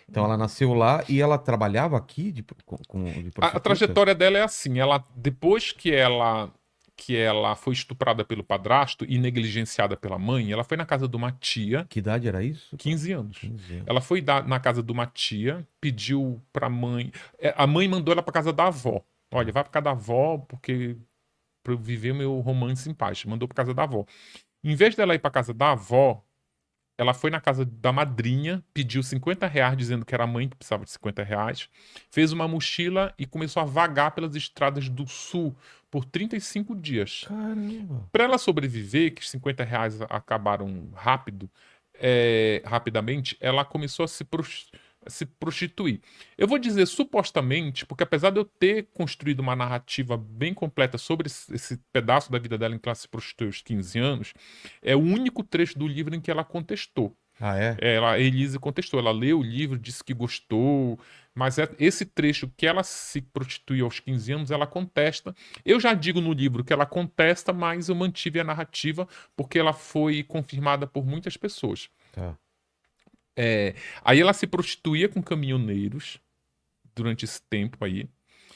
Então ela nasceu lá e ela trabalhava aqui de A prostituta? trajetória dela é assim, ela depois que ela foi estuprada pelo padrasto e negligenciada pela mãe, ela foi na casa de uma tia, Que idade era isso? 15 anos. 15 Ela anos. foi na casa de uma tia, pediu pra mãe, a mãe mandou ela pra casa da avó. Olha, Tá. vai pra casa da avó porque pra eu viver meu romance em paz. Mandou pra casa da avó. Em vez dela ir pra casa da avó, ela foi na casa da madrinha, pediu R$ 50, dizendo que era a mãe que precisava de R$ 50, fez uma mochila e começou a vagar pelas estradas do sul por 35 dias. Caramba. Para ela sobreviver, que os R$ 50 acabaram rapidamente, ela começou a se prostituir. Eu vou dizer supostamente, porque apesar de eu ter construído uma narrativa bem completa sobre esse pedaço da vida dela em que ela se prostituiu aos 15 anos, é o único trecho do livro em que ela contestou. Ah, é? A Elise contestou, ela leu o livro, disse que gostou, mas esse trecho que ela se prostitui aos 15 anos, ela contesta. Eu já digo no livro que ela contesta, mas eu mantive a narrativa porque ela foi confirmada por muitas pessoas. Tá. Aí ela se prostituía com caminhoneiros durante esse tempo aí,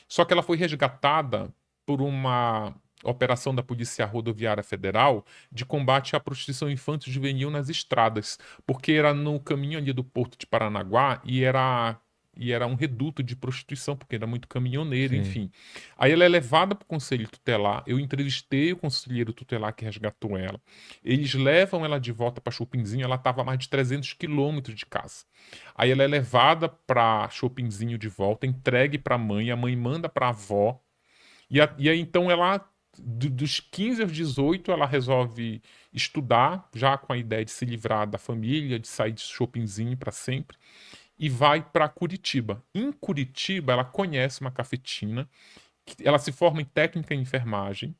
só que ela foi resgatada por uma operação da Polícia Rodoviária Federal de combate à prostituição infantil e juvenil nas estradas, porque era no caminho ali do Porto de Paranaguá e era um reduto de prostituição, porque era muito caminhoneiro, Sim. enfim. Aí ela é levada para o conselho tutelar. Eu entrevistei o conselheiro tutelar que resgatou ela. Eles levam ela de volta para Chopinzinho. Ela estava a mais de 300 quilômetros de casa. Aí ela é levada para Chopinzinho de volta, entregue para a mãe manda para a avó. E aí então ela, dos 15 aos 18, ela resolve estudar, já com a ideia de se livrar da família, de sair de Chopinzinho para sempre, e vai para Curitiba. Em Curitiba, ela conhece uma cafetina, ela se forma em técnica em enfermagem.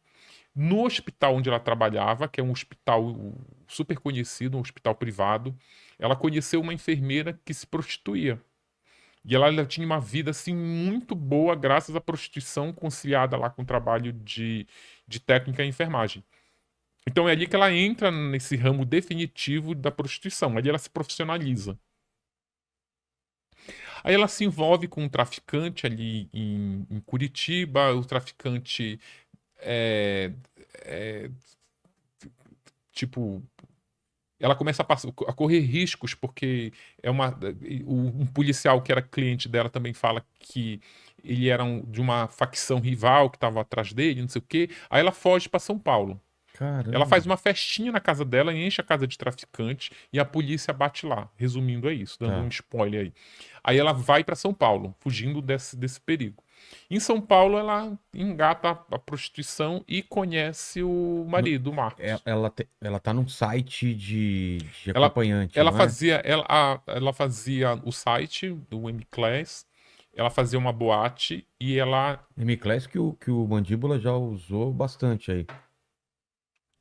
No hospital onde ela trabalhava, que é um hospital super conhecido, um hospital privado, ela conheceu uma enfermeira que se prostituía. E ela tinha uma vida assim muito boa graças à prostituição conciliada lá com o trabalho de técnica em enfermagem. Então é ali que ela entra nesse ramo definitivo da prostituição. Ali ela se profissionaliza. Aí ela se envolve com um traficante ali em Curitiba. O traficante é, é, tipo, ela começa a correr riscos porque um policial que era cliente dela também fala que ele era de uma facção rival que estava atrás dele, não sei o quê. Aí ela foge para São Paulo. Ela Caramba. faz uma festinha na casa dela, enche a casa de traficante e a polícia bate lá. Resumindo, é isso, dando um Tá. spoiler aí. Aí ela vai para São Paulo, fugindo desse perigo. Em São Paulo, ela engata a prostituição e conhece o No- marido, o Marcos. ela tá num site de Ela, acompanhante, ela não é? fazia, ela fazia o site do M-Class, ela fazia uma boate e ela. M-Class que o Mandíbula já usou bastante aí.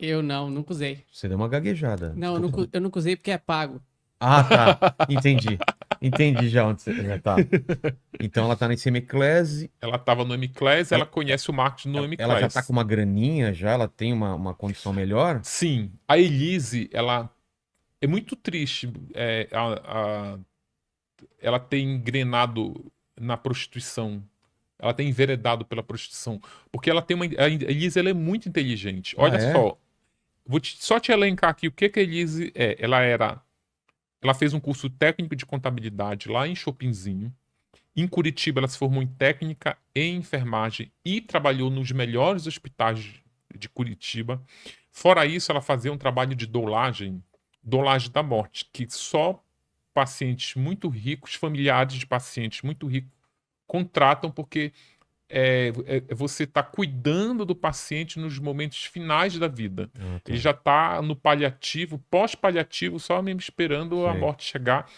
Eu não, nunca usei. Você deu uma gaguejada. Não, eu Desculpa. nunca, eu nunca usei porque é pago. Ah, tá. Entendi. Entendi já onde você já tá. Então ela tá nesse M-Class. Ela estava no M-Class, ela Ela, conhece o Marcos no ela já tá com M-Class. uma graninha já, ela tem uma condição melhor? Sim, a Elise, ela é muito triste. Ela tem engrenado na prostituição. Ela tem enveredado pela prostituição. Porque ela tem uma. A Elise ela é muito inteligente. Ah, Olha é? só. Só te elencar aqui o que a Elise é. Ela fez um curso técnico de contabilidade lá em Chopinzinho. Em Curitiba, ela se formou em técnica em enfermagem e trabalhou nos melhores hospitais de Curitiba. Fora isso, ela fazia um trabalho de dolagem da morte, que só pacientes muito ricos, familiares de pacientes muito ricos, contratam porque você está cuidando do paciente nos momentos finais da vida. Ah, Ele tá. já está no paliativo, pós-paliativo, só mesmo esperando a Sei. morte chegar.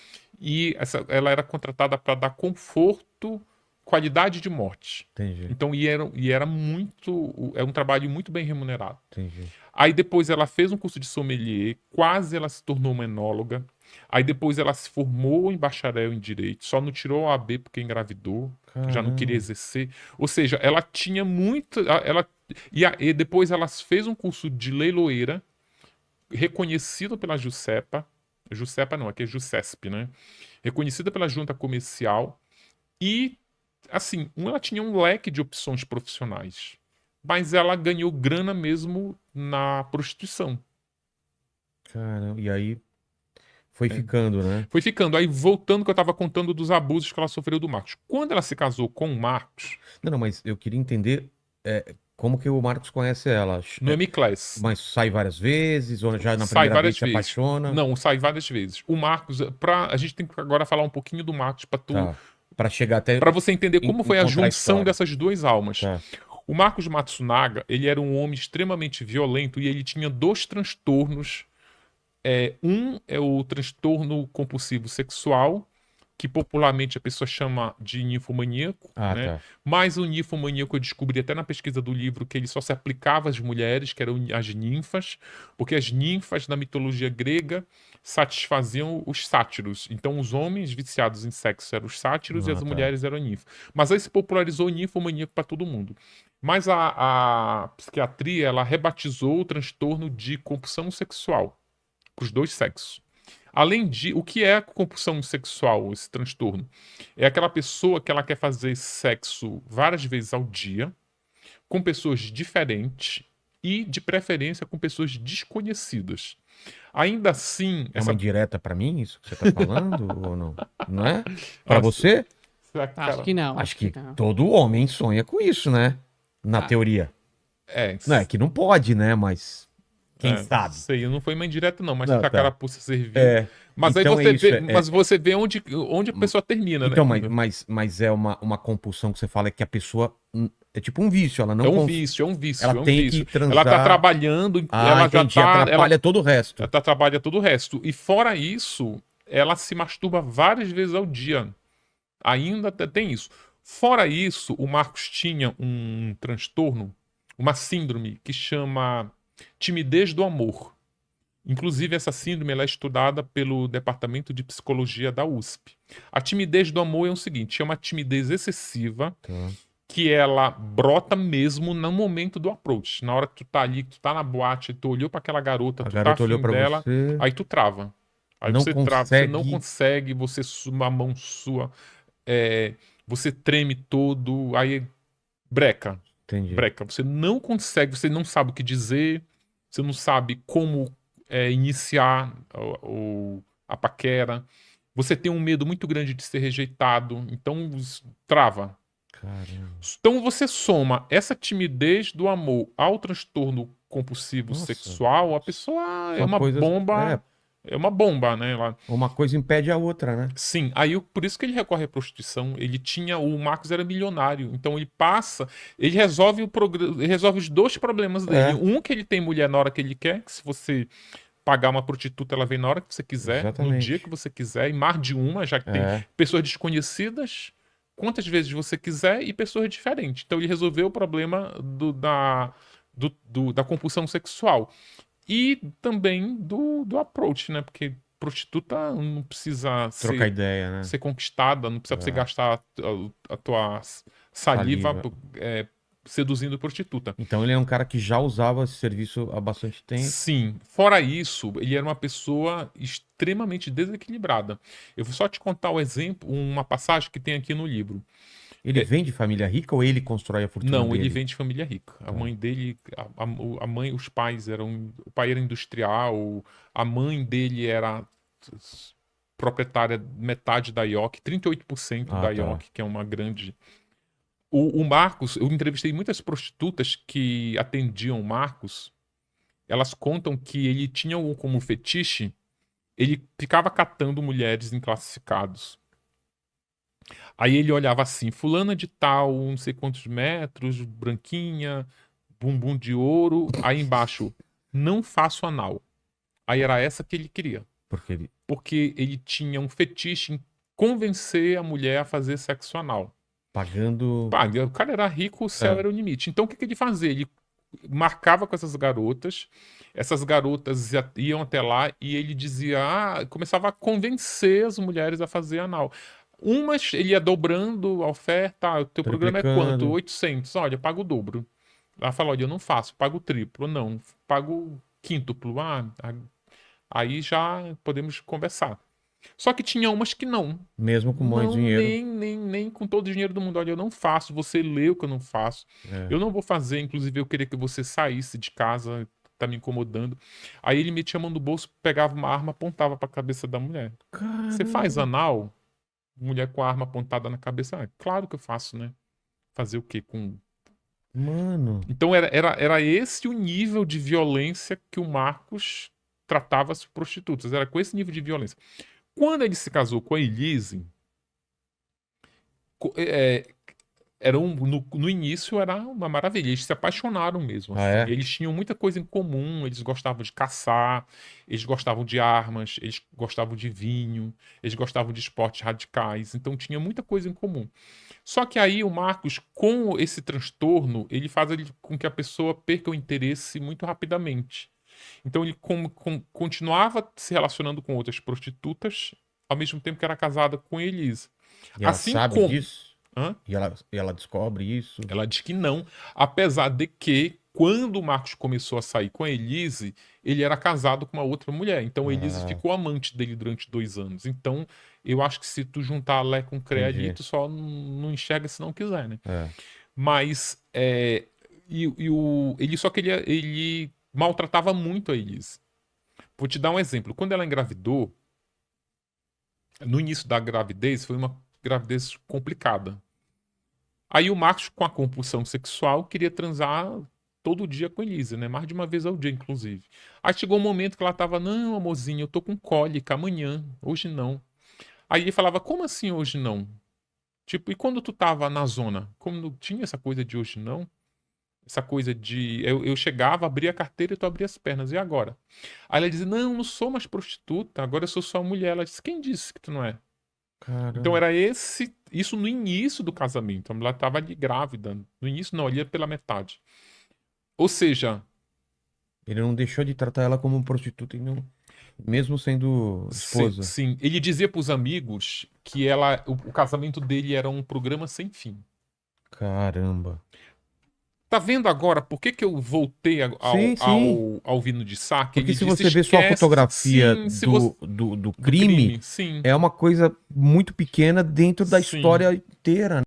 E ela era contratada para dar conforto, qualidade de morte. Entendi. Então, e era muito. É um trabalho muito bem remunerado. Entendi. Aí depois ela fez um curso de sommelier, quase ela se tornou uma enóloga. Aí depois ela se formou em bacharel em direito, só não tirou a AB porque engravidou, já não queria Caramba. exercer. Ou seja, ela tinha muito, e depois ela fez um curso de leiloeira, reconhecido pela Juscepa. Juscepa não, aqui é Juscesp, né? Reconhecida pela junta comercial e, assim, ela tinha um leque de opções profissionais, mas ela ganhou grana mesmo na prostituição. Caramba, e aí foi ficando, né? Foi ficando. Aí, voltando que eu tava contando dos abusos que ela sofreu do Marcos. Quando ela se casou com o Marcos, Não, mas eu queria entender como que o Marcos conhece ela. no M-Class, Mas sai várias vezes, ou já na sai primeira vez várias se vezes. apaixona? Não, sai várias vezes. O Marcos, a gente tem que agora falar um pouquinho do Marcos Tá. Pra chegar até para você entender como foi a encontrar junção história. dessas duas almas. Tá. O Marcos Matsunaga, ele era um homem extremamente violento e ele tinha dois transtornos. Um é o transtorno compulsivo sexual, que popularmente a pessoa chama de ninfomaníaco, Ah, né? tá. Mas o ninfomaníaco eu descobri até na pesquisa do livro que ele só se aplicava às mulheres, que eram as ninfas, porque as ninfas na mitologia grega satisfaziam os sátiros. Então os homens viciados em sexo eram os sátiros e Ah, as tá. mulheres eram ninfas. Mas aí se popularizou o ninfomaníaco para todo mundo. Mas a psiquiatria, ela rebatizou o transtorno de compulsão sexual para os dois sexos. Além de, o que é a compulsão sexual, esse transtorno? É aquela pessoa que ela quer fazer sexo várias vezes ao dia, com pessoas diferentes e, de preferência, com pessoas desconhecidas. Ainda assim, É uma indireta pra mim, isso que você tá falando, ou não? Não é? Pra Ah, você? Acho que não. Acho que não. todo homem sonha com isso, né? Na Ah. teoria. É, Não, é que não pode, né? Mas quem sabe? Sei, não foi uma indireta, não, mas Não, se a tá. carapuça serviu. É. Mas Então aí é você isso, vê, mas você vê onde a pessoa termina, Então, né? mas é uma compulsão que você fala que a pessoa é tipo um vício, ela não É um cons- vício, é um vício, ela é um tem vício. que transar. Ela tá trabalhando, ela já entendi, tá, atrapalha todo o resto. ela trabalha todo o resto. E fora isso, ela se masturba várias vezes ao dia. Ainda tem isso. Fora isso, o Marcos tinha um transtorno, uma síndrome que chama timidez do amor. Inclusive, essa síndrome ela é estudada pelo Departamento de Psicologia da USP. A timidez do amor é o seguinte: é uma timidez excessiva Tá. que ela brota mesmo no momento do approach. Na hora que tu tá ali, que tu tá na boate, tu olhou pra aquela garota, A tu garota tá olhou afim pra dela, você. aí tu trava. Aí Não você trava, você não consegue. consegue, a mão sua, você treme todo, aí breca. Entendi. Breca. Você não consegue, você não sabe o que dizer, você não sabe como iniciar a paquera. Você tem um medo muito grande de ser rejeitado, então trava. Caramba. Então você soma essa timidez do amor ao transtorno compulsivo Nossa. sexual, a pessoa é São uma coisas- bomba. É uma bomba, né? Uma coisa impede a outra, né? Sim, aí por isso que ele recorre à prostituição. O Marcos era milionário, então ele resolve ele resolve os dois problemas dele. É. Um, que ele tem mulher na hora que ele quer, que se você pagar uma prostituta, ela vem na hora que você quiser, no Exatamente. dia que você quiser, e mais de uma, já que tem É. pessoas desconhecidas, quantas vezes você quiser, e pessoas diferentes. Então ele resolveu o problema da compulsão sexual. E também do approach, né? Porque prostituta não precisa Trocar ideia, né? ser conquistada, não precisa você É. gastar a tua saliva Saliva. seduzindo prostituta. Então ele é um cara que já usava esse serviço há bastante tempo. Sim. Fora isso, ele era uma pessoa extremamente desequilibrada. Eu vou só te contar o exemplo, uma passagem que tem aqui no livro. Ele vem de família rica ou ele constrói a fortuna Não, dele? ele vem de família rica. A mãe dele, a mãe, os pais eram, o pai era industrial, a mãe dele era proprietária metade da IOC, 38% da tá. IOC, que é uma grande. O Marcos, eu entrevistei muitas prostitutas que atendiam o Marcos. Elas contam que ele tinha como fetiche, ele ficava catando mulheres em classificados. Aí ele olhava assim, fulana de tal, não sei quantos metros, branquinha, bumbum de ouro. Aí embaixo, não faço anal. Aí era essa que ele queria. Porque ele tinha um fetiche em convencer a mulher a fazer sexo anal. Pagando. O cara era rico, o céu era o limite. Então o que ele fazia? Ele marcava com essas garotas iam até lá e ele dizia, começava a convencer as mulheres a fazer anal. Umas, ele ia dobrando a oferta, o teu programa é quanto? 800, olha, eu pago o dobro. Ela fala, olha, eu não faço, pago o triplo. Não, pago o quíntuplo. Aí já podemos conversar. Só que tinha umas que não. Mesmo com muito Não, dinheiro. nem com todo o dinheiro do mundo. Olha, eu não faço, você leu que eu não faço. É. Eu não vou fazer, inclusive eu queria que você saísse de casa, tá me incomodando. Aí ele metia a mão no bolso, pegava uma arma, apontava pra cabeça da mulher. Você faz Caramba. anal? Mulher com a arma apontada na cabeça? Ah, claro que eu faço, né? Fazer o quê com... Mano. Então era esse o nível de violência que o Marcos tratava as prostitutas. Era com esse nível de violência. Quando ele se casou com a Elise, co- é, no início era uma maravilha. Eles se apaixonaram mesmo. Ah, Assim. é? Eles tinham muita coisa em comum. Eles gostavam de caçar, eles gostavam de armas, eles gostavam de vinho, eles gostavam de esportes radicais. Então tinha muita coisa em comum. Só que aí o Marcos, com esse transtorno, ele faz com que a pessoa perca o interesse muito rapidamente. Então ele continuava se relacionando com outras prostitutas, ao mesmo tempo que era casada com Elise. E ela Assim sabe como... disso? Hã? E ela descobre isso? Ela diz que não, apesar de que, quando o Marcos começou a sair com a Elise, ele era casado com uma outra mulher. Então a Elise Ah. ficou amante dele durante 2 anos. Então eu acho que se tu juntar Lé com Cré ali, Entendi. tu só não enxerga se não quiser, né? É. Mas ele só queria, ele maltratava muito a Elise. Vou te dar um exemplo. Quando ela engravidou, no início da gravidez, foi uma gravidez complicada. Aí o Marcos, com a compulsão sexual, queria transar todo dia com a Elise, né? Mais de uma vez ao dia, inclusive. Aí chegou um momento que ela tava, não, amorzinho, eu tô com cólica amanhã, hoje não. Aí ele falava, como assim hoje não? Tipo, e quando tu tava na zona? Como não tinha essa coisa de hoje não? Essa coisa de... Eu chegava, abria a carteira e tu abria as pernas, e agora? Aí ela dizia, não sou mais prostituta, agora eu sou só mulher. Ela disse, quem disse que tu não é? Então Caramba. era isso no início do casamento. A mulher estava ali grávida. No início não, ali era pela metade. Ou seja, Ele não deixou de tratar ela como prostituta, e não... mesmo sendo esposa. sim, ele dizia para os amigos que o casamento dele era um programa sem fim. Caramba. Tá vendo agora por que eu voltei Sim, sim. ao Vino de Saque? Porque Ele se disse, você vê só a esquece, fotografia sim, se do, você- do do crime, sim, é uma coisa muito pequena dentro da sim. história inteira,